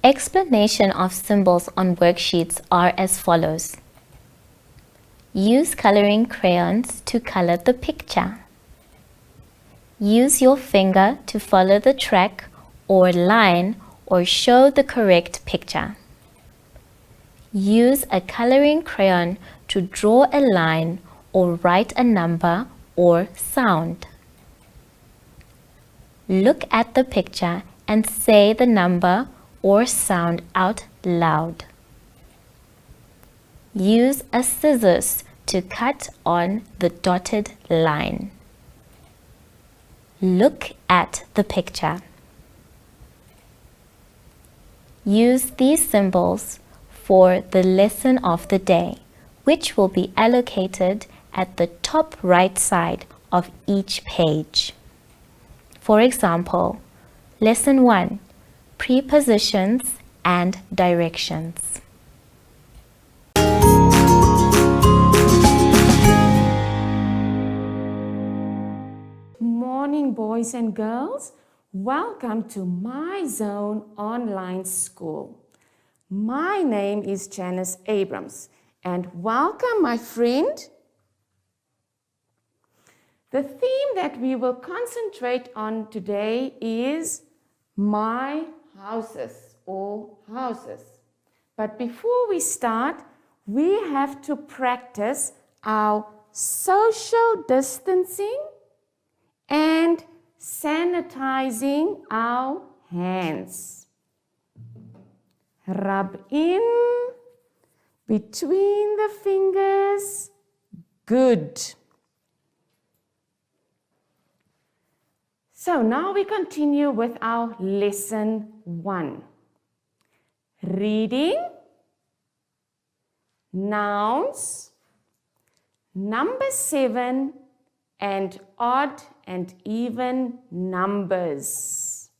Explanation of symbols on worksheets are as follows. Use coloring crayons to color the picture. Use your finger to follow the track or line or show the correct picture. Use a coloring crayon to draw a line or write a number or sound. Look at the picture and say the number or sound out loud. Use a scissors to cut on the dotted line. Look at the picture. Use these symbols for the lesson of the day, which will be allocated at the top right side of each page. For example, Lesson 1, Prepositions and Directions. Morning, boys and girls. Welcome to My Zone Online School. My name is Janice Abrams, and welcome, my friend. The theme that we will concentrate on today is my houses or houses. But before we start, we have to practice our social distancing and sanitizing our hands. Rub in between the fingers. Good. So now we continue with our lesson 1. Reading, nouns, number 7, and odd and even numbers.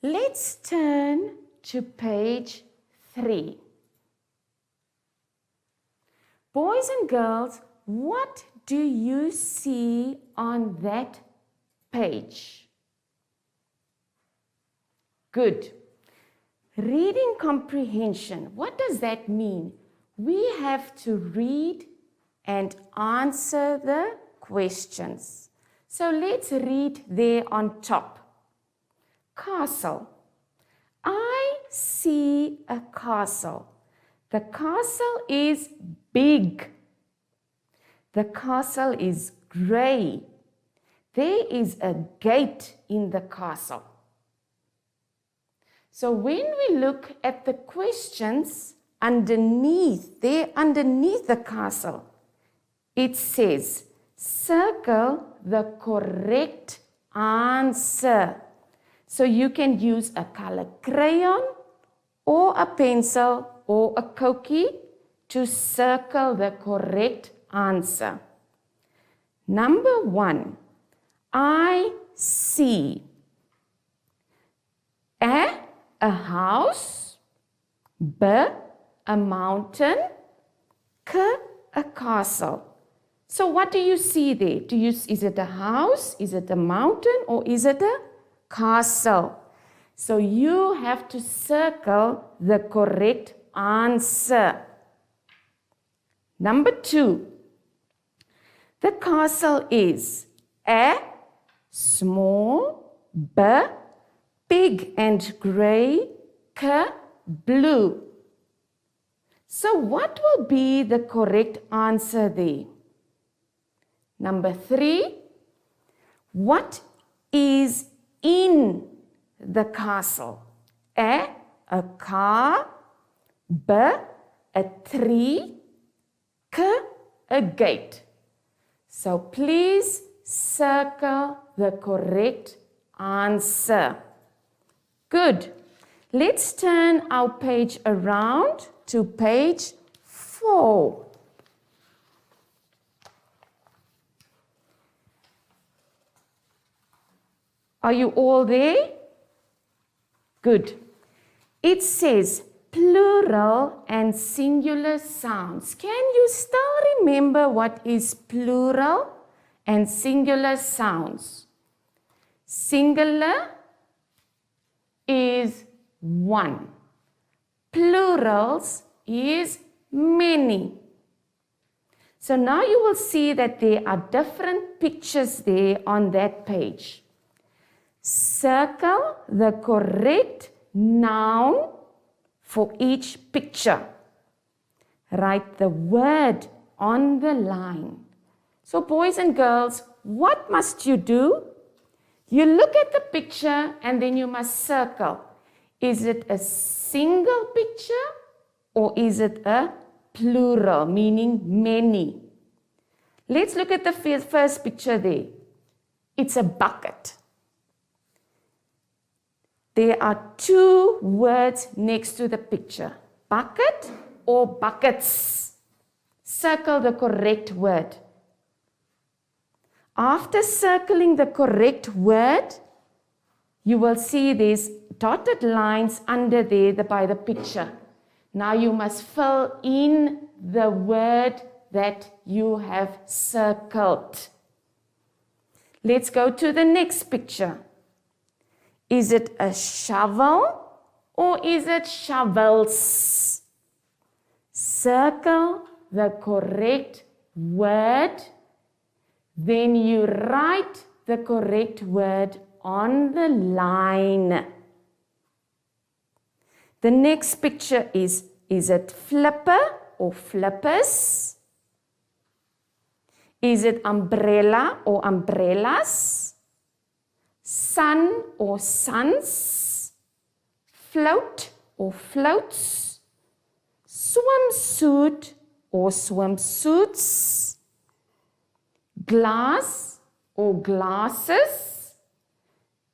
Let's turn to page 3. Boys and girls, what do you see on that page? Good. Reading comprehension. What does that mean? We have to read and answer the questions. So let's read there on top. Castle. I see a castle. The castle is big. The castle is grey. There is a gate in the castle. So when we look at the questions underneath the castle, it says, circle the correct answer. So you can use a color crayon or a pencil or a Koki to circle the correct answer. Number 1, I see a house, B, a mountain, K, a castle. So what do you see there? Is it a house, is it a mountain, or is it a castle? So you have to circle the correct answer. Number 2, the castle is A, small, B, big and grey, K, blue. So what will be the correct answer there? Number 3, what is in the castle? A car, B, a tree, K, a gate. So please circle the correct answer. Good. Let's turn our page around to page 4. Are you all there? Good. It says plural and singular sounds. Can you still remember what is plural and singular sounds. Singular is one. Plurals is many. So now you will see that there are different pictures there on that page. Circle the correct noun for each picture. Write the word on the line. So boys and girls, what must you do? You look at the picture and then you must circle. Is it a single picture or is it a plural, meaning many? Let's look at the first picture there. It's a bucket. There are two words next to the picture. Bucket or buckets. Circle the correct word. After circling the correct word, you will see these dotted lines under there by the picture. Now you must fill in the word that you have circled. Let's go to the next picture. Is it a shovel or is it shovels? Circle the correct word. Then you write the correct word on the line. The next picture is it flipper or flippers? Is it umbrella or umbrellas? Sun or suns? Float or floats? Swimsuit or swimsuits? Glass or glasses?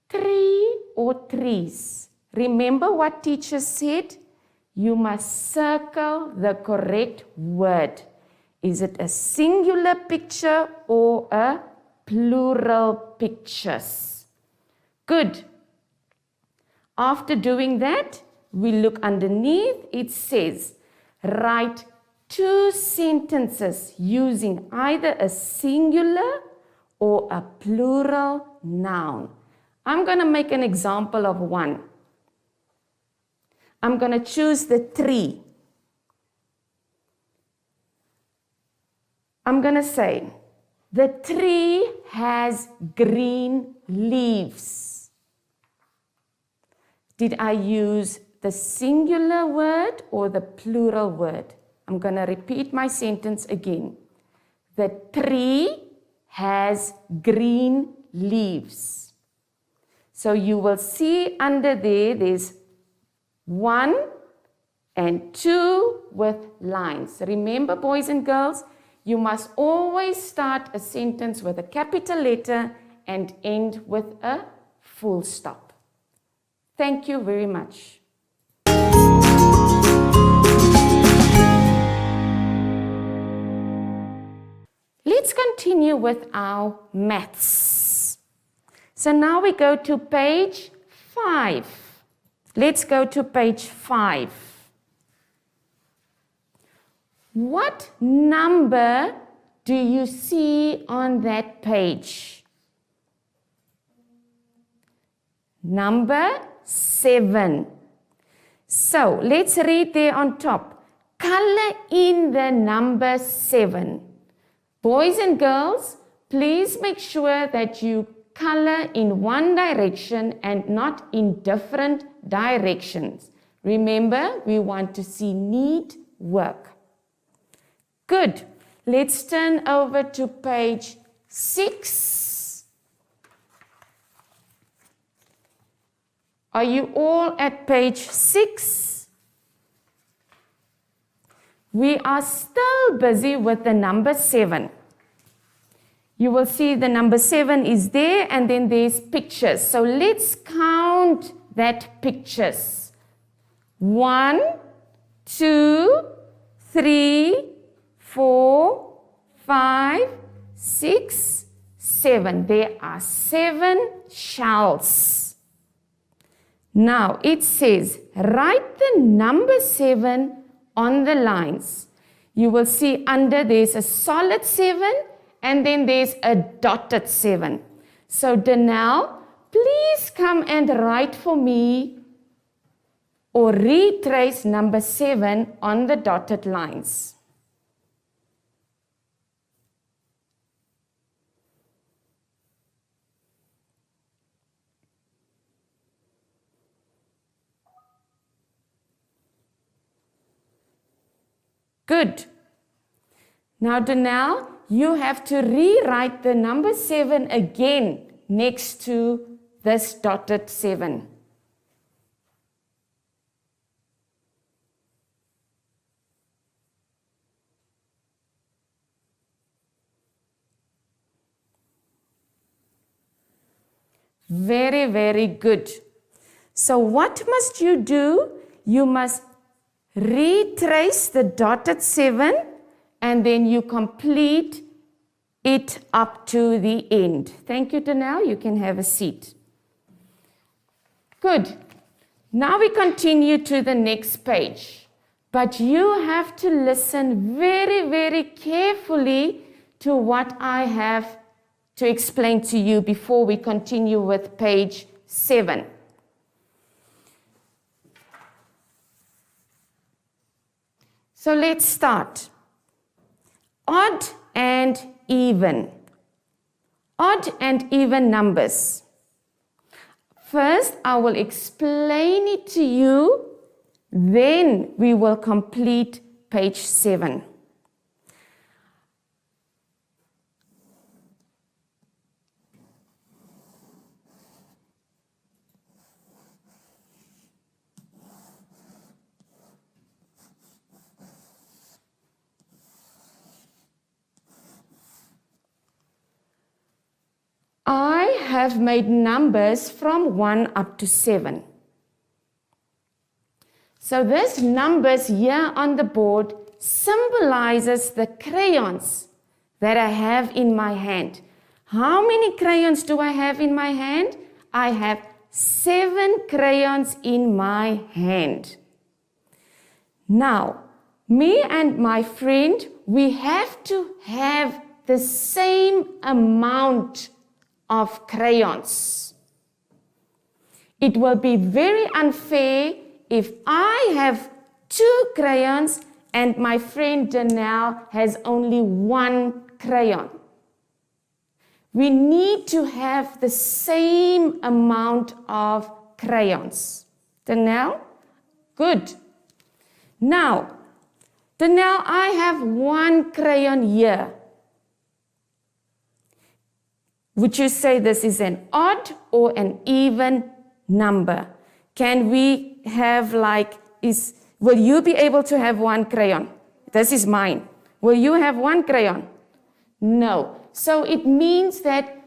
Tree or trees? Remember what teacher said? You must circle the correct word. Is it a singular picture or a plural pictures? Good. After doing that, we look underneath. It says, write 2 sentences using either a singular or a plural noun. I'm going to make an example of one. I'm going to choose the tree. I'm going to say, the tree has green leaves. Did I use the singular word or the plural word? I'm going to repeat my sentence again. The tree has green leaves. So you will see under there's 1 and 2 with lines. Remember, boys and girls, you must always start a sentence with a capital letter and end with a full stop. Thank you very much. Let's continue with our maths. So now we go to page 5. Let's go to page 5. What number do you see on that page? Number 7. So let's read there on top. Color in the number 7. Boys and girls, please make sure that you color in one direction and not in different directions. Remember, we want to see neat work. Good. Let's turn over to page 6. Are you all at page 6? We are still busy with the number 7. You will see the number 7 is there and then there's pictures. So let's count that pictures. 1, 2, 3, 4, 5, 6, 7. There are 7 shells. Now it says, write the number 7 on the lines. You will see under there's a solid 7 and then there's a dotted 7. So Danelle, please come and write for me or retrace number 7 on the dotted lines. Good. Now, Danelle, you have to rewrite the number 7 again next to this dotted 7. Very, very good. So what must you do? You must retrace the dotted 7 and then you complete it up to the end. Thank you, Danelle. You can have a seat. Good. Now we continue to the next page. But you have to listen very, very carefully to what I have to explain to you before we continue with page 7. So let's start. Odd and even. Odd and even numbers. First, I will explain it to you, then we will complete page 7. I have made numbers from 1 up to 7. So this numbers here on the board symbolizes the crayons that I have in my hand. How many crayons do I have in my hand? I have 7 crayons in my hand. Now, me and my friend, we have to have the same amount of crayons. It will be very unfair if I have 2 crayons and my friend Danelle has only 1 crayon. We need to have the same amount of crayons. Danelle? Good. Now, Danelle, I have 1 crayon here. Would you say this is an odd or an even number? Can we have will you be able to have 1 crayon? This is mine. Will you have 1 crayon? No. So it means that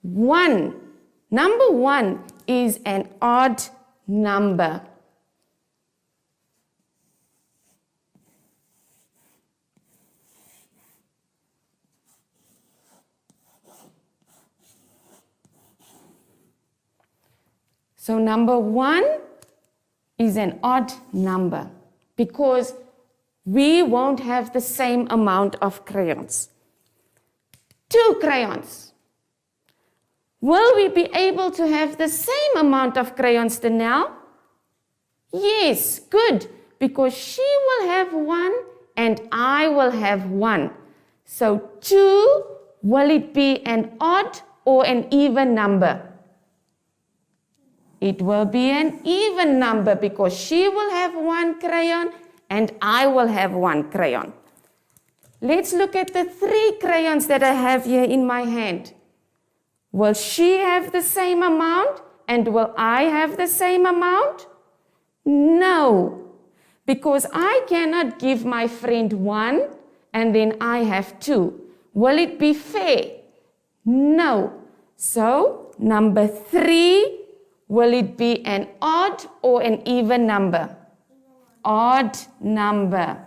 number 1 is an odd number. So number 1 is an odd number because we won't have the same amount of crayons. 2 crayons. Will we be able to have the same amount of crayons Danelle? Yes, good, because she will have 1 and I will have 1. So 2, will it be an odd or an even number? It will be an even number because she will have 1 crayon and I will have 1 crayon. Let's look at the 3 crayons that I have here in my hand. Will she have the same amount and will I have the same amount? No, because I cannot give my friend 1 and then I have 2. Will it be fair? No. So, number 3, will it be an odd or an even number? Odd number.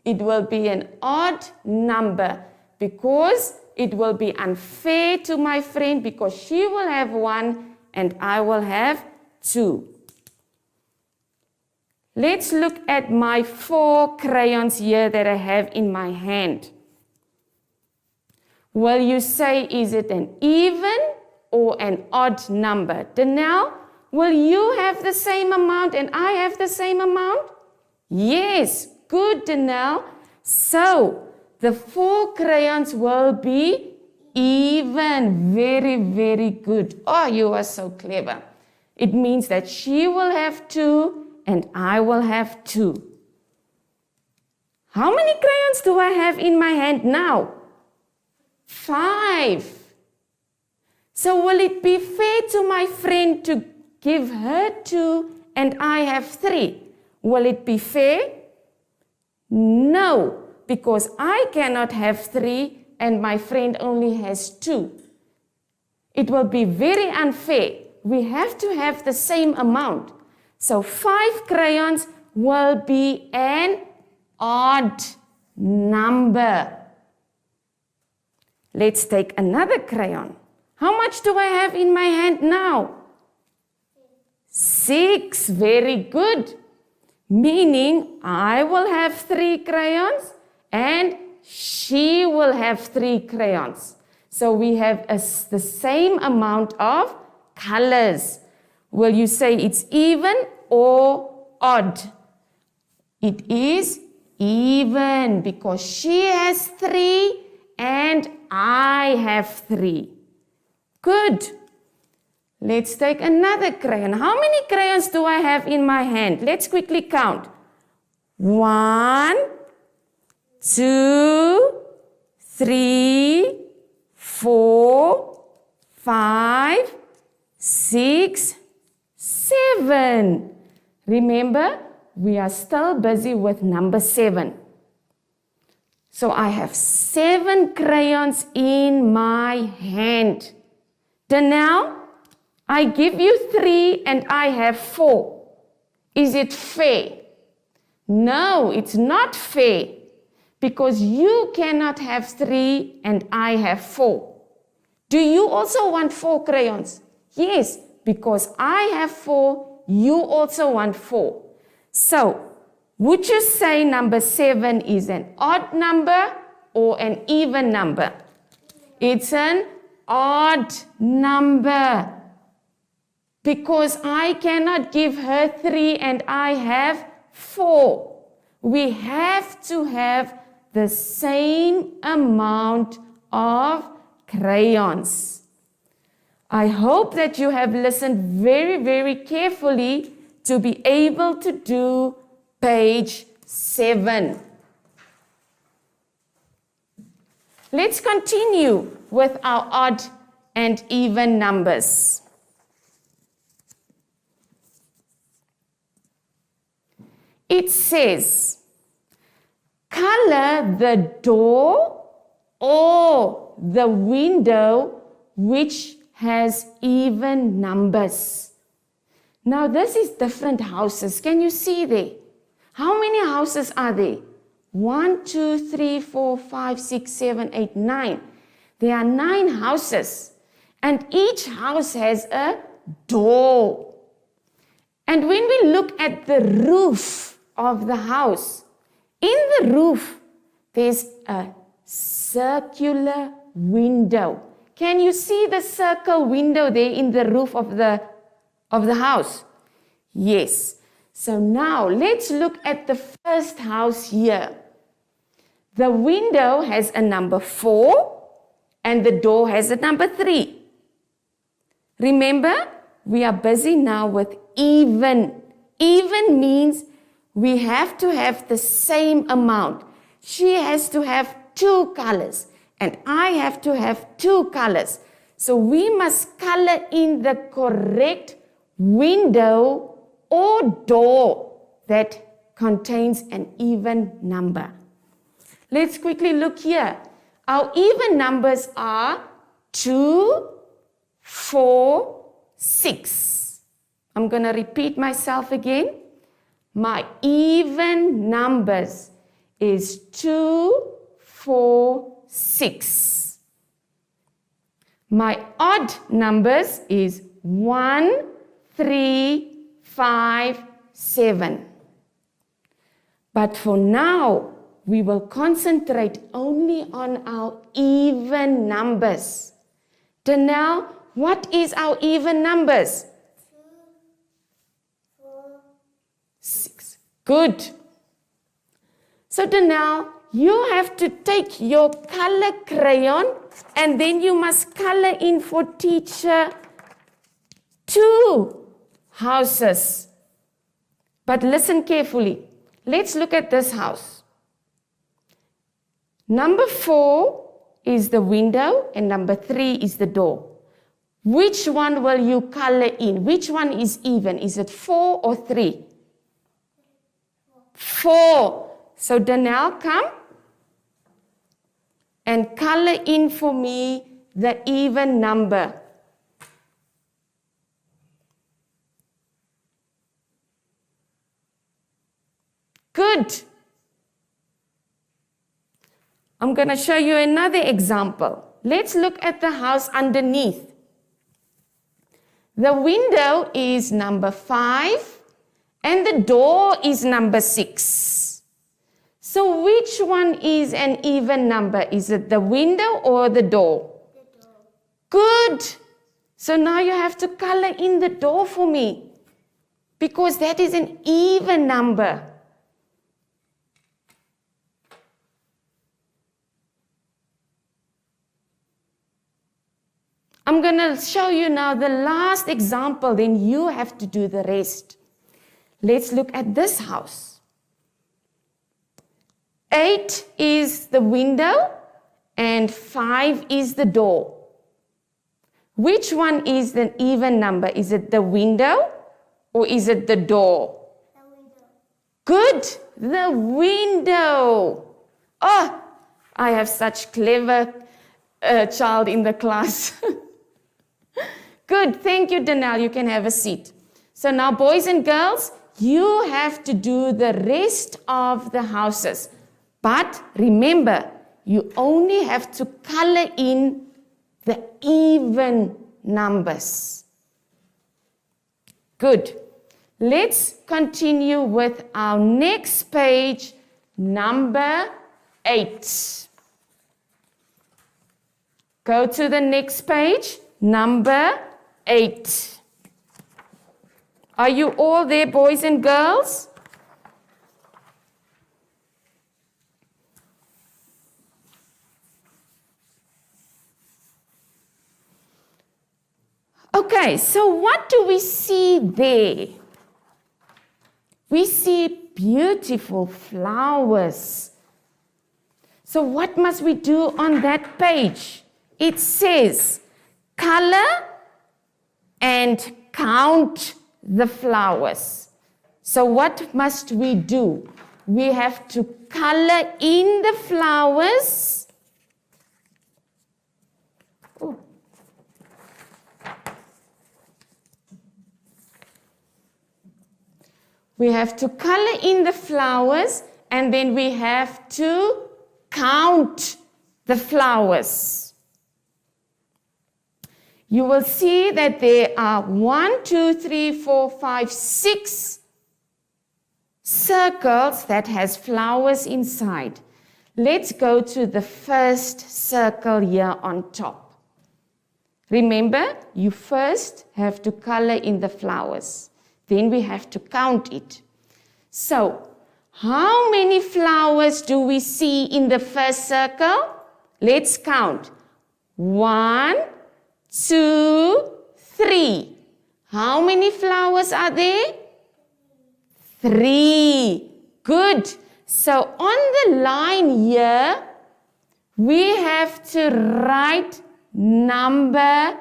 It will be an odd number because it will be unfair to my friend because she will have 1 and I will have 2. Let's look at my 4 crayons here that I have in my hand. Will you say, is it an even or an odd number? Danelle, will you have the same amount and I have the same amount? Yes, good, Danelle. So, the 4 crayons will be even. Very, very good. Oh, you are so clever. It means that she will have 2 and I will have 2. How many crayons do I have in my hand now? 5. So will it be fair to my friend to give her 2 and I have 3? Will it be fair? No, because I cannot have 3 and my friend only has 2. It will be very unfair. We have to have the same amount. So 5 crayons will be an odd number. Let's take another crayon. How much do I have in my hand now? 6. Very good. Meaning I will have 3 crayons and she will have 3 crayons. So we have the same amount of colors. Will you say it's even or odd? It is even because she has 3 and I have 3. Good. Let's take another crayon. How many crayons do I have in my hand? Let's quickly count. 1, 2, 3, 4, 5, 6, 7. Remember, we are still busy with number 7. So I have 7 crayons in my hand. Danelle, I give you 3 and I have 4. Is it fair? No, it's not fair because you cannot have 3 and I have 4. Do you also want 4 crayons? Yes, because I have 4, you also want 4. So, would you say number 7 is an odd number or an even number? It's an odd number because I cannot give her 3 and I have 4. We have to have the same amount of crayons. I hope that you have listened very, very carefully to be able to do page 7. Let's continue with our odd and even numbers. It says, color the door or the window which has even numbers. Now this is different houses. Can you see there? How many houses are there? 1, 2, 3, 4, 5, 6, 7, 8, 9. There are 9 houses. And each house has a door. And when we look at the roof of the house, in the roof, there's a circular window. Can you see the circle window there in the roof of the house? Yes. So now let's look at the first house here. The window has a number 4 and the door has a number 3. Remember, we are busy now with even. Even means we have to have the same amount. She has to have 2 colors and I have to have 2 colors. So we must color in the correct window or door that contains an even number. Let's quickly look here. Our even numbers are 2, 4, 6. I'm going to repeat myself again. My even numbers is 2, 4, 6. My odd numbers is 1, 3, 5, 7. But for now, we will concentrate only on our even numbers. Danelle, what is our even numbers? 2, 4, 6. Good. So Danelle, you have to take your color crayon and then you must color in for teacher 2 houses. But listen carefully. Let's look at this house. Number 4 is the window and number 3 is the door. Which one will you color in? Which one is even? Is it 4 or 3? 4. So Danelle, come and color in for me the even number. Good. I'm going to show you another example. Let's look at the house underneath. The window is number 5 and the door is number 6. So which one is an even number? Is it the window or the door? the door. Good. So now you have to color in the door for me because that is an even number. I'm going to show you now the last example, then you have to do the rest. Let's look at this house. 8 is the window and 5 is the door. Which one is the even number? Is it the window or is it the door? The window. Good, the window. Oh, I have such clever child in the class. Good, thank you, Danelle. You can have a seat. So now, boys and girls, you have to do the rest of the houses. But remember, you only have to color in the even numbers. Good. Let's continue with our next page, number 8. Go to the next page, number 8. Are you all there, boys and girls? Okay, so what do we see there? We see beautiful flowers. So what must we do on that page? It says, color and count the flowers. So what must we do? We have to color in the flowers. Oh. We have to color in the flowers and then we have to count the flowers. You will see that there are 1, 2, 3, 4, 5, 6 circles that has flowers inside. Let's go to the first circle here on top. Remember, you first have to color in the flowers. Then we have to count it. So, how many flowers do we see in the first circle? Let's count. 1, 2, 3. How many flowers are there? 3. Good. So on the line here, we have to write number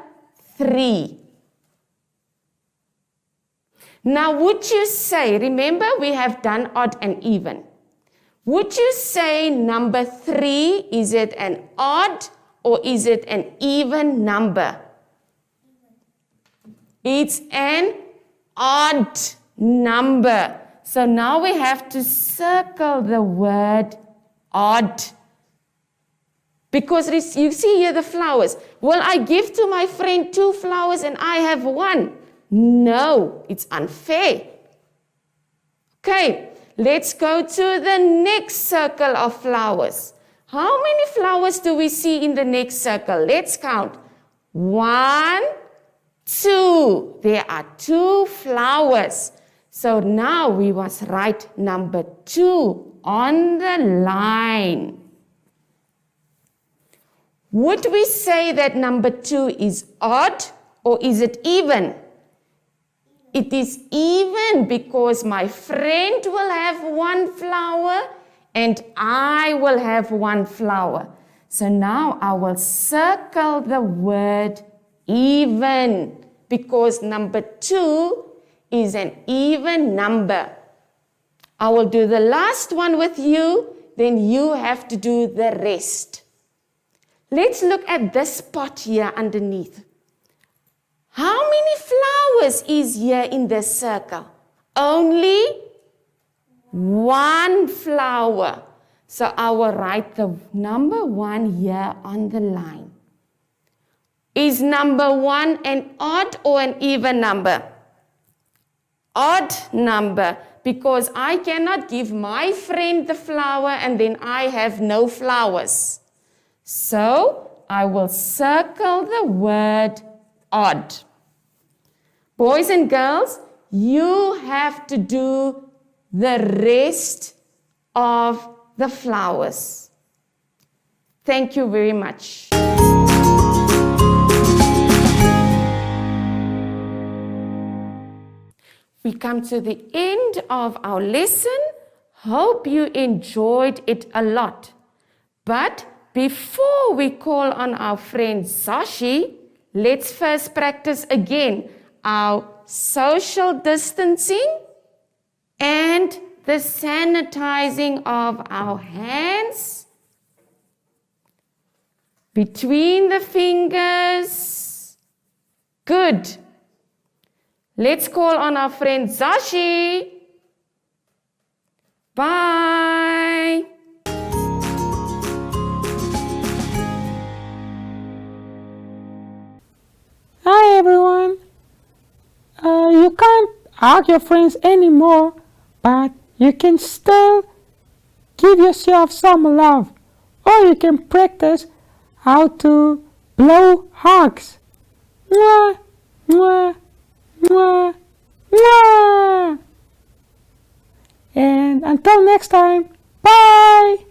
3. Now would you say, remember we have done odd and even. Would you say number 3, is it an odd or is it an even number? It's an odd number. So now we have to circle the word odd. Because you see here the flowers. Will I give to my friend 2 flowers and I have 1? No, it's unfair. Okay, let's go to the next circle of flowers. How many flowers do we see in the next circle? Let's count. 1, 2. There are 2 flowers. So now we must write number 2 on the line. Would we say that number 2 is odd or is it even? It is even because my friend will have 1 flower and I will have 1 flower. So now I will circle the word even because number 2 is an even number. I will do the last one with you, then you have to do the rest. Let's look at this pot here underneath. How many flowers is here in this circle? Only 1 flower. So I will write the number 1 here on the line. Is number 1 an odd or an even number? Odd number, because I cannot give my friend the flower and then I have no flowers. So I will circle the word odd. Boys and girls, you have to do the rest of the flowers. Thank you very much. We come to the end of our lesson. Hope you enjoyed it a lot. But before we call on our friend Zashi, let's first practice again our social distancing and the sanitizing of our hands between the fingers. Good. Let's call on our friend Zashi. Bye. Hi everyone. You can't hug your friends anymore, but you can still give yourself some love, or you can practice how to blow hugs. Mwah, mwah, mwah, mwah. And until next time, bye!